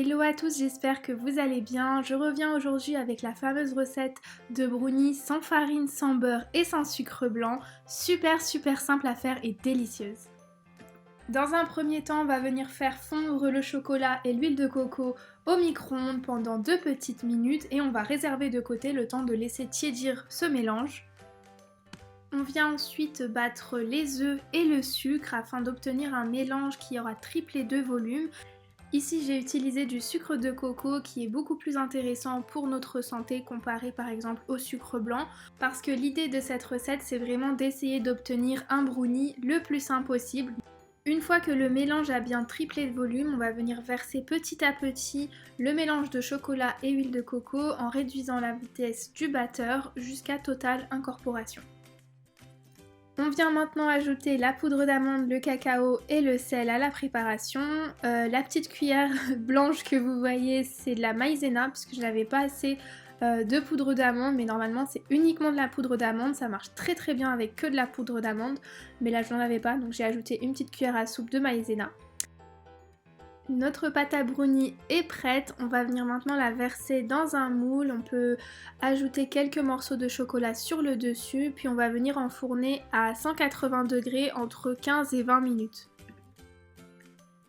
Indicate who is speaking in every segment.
Speaker 1: Hello à tous, j'espère que vous allez bien. Je reviens aujourd'hui avec la fameuse recette de brownie sans farine, sans beurre et sans sucre blanc. Super simple à faire et délicieuse. Dans un premier temps, on va venir faire fondre le chocolat et l'huile de coco au micro-ondes pendant 2 petites minutes et on va réserver de côté le temps de laisser tiédir ce mélange. On vient ensuite battre les œufs et le sucre afin d'obtenir un mélange qui aura triplé de volume. Ici j'ai utilisé du sucre de coco qui est beaucoup plus intéressant pour notre santé comparé par exemple au sucre blanc parce que l'idée de cette recette c'est vraiment d'essayer d'obtenir un brownie le plus simple possible. Une fois que le mélange a bien triplé de volume, on va venir verser petit à petit le mélange de chocolat et huile de coco en réduisant la vitesse du batteur jusqu'à totale incorporation. On vient maintenant ajouter la poudre d'amande, le cacao et le sel à la préparation. La petite cuillère blanche que vous voyez, c'est de la maïzena puisque je n'avais pas assez de poudre d'amande, mais normalement c'est uniquement de la poudre d'amande, ça marche très bien avec que de la poudre d'amande, mais là je n'en avais pas donc j'ai ajouté une petite cuillère à soupe de maïzena. Notre pâte à brownie est prête, on va venir maintenant la verser dans un moule, on peut ajouter quelques morceaux de chocolat sur le dessus, puis on va venir enfourner à 180 degrés entre 15 et 20 minutes.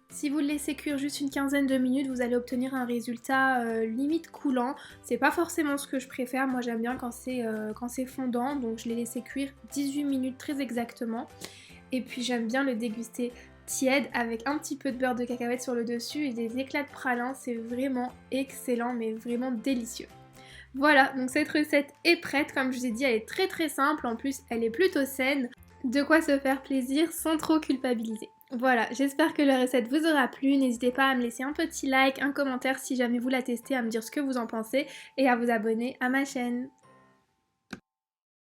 Speaker 1: Si vous le laissez cuire juste une quinzaine de minutes, vous allez obtenir un résultat limite coulant. C'est pas forcément ce que je préfère, moi j'aime bien quand c'est fondant, donc je l'ai laissé cuire 18 minutes très exactement. Et puis j'aime bien le déguster tiède avec un petit peu de beurre de cacahuète sur le dessus et des éclats de pralin, c'est vraiment excellent mais vraiment délicieux. Voilà, donc cette recette est prête, comme je vous ai dit, elle est très simple, en plus elle est plutôt saine, de quoi se faire plaisir sans trop culpabiliser. Voilà, j'espère que la recette vous aura plu, n'hésitez pas à me laisser un petit like, un commentaire si jamais vous la testez, à me dire ce que vous en pensez et à vous abonner à ma chaîne.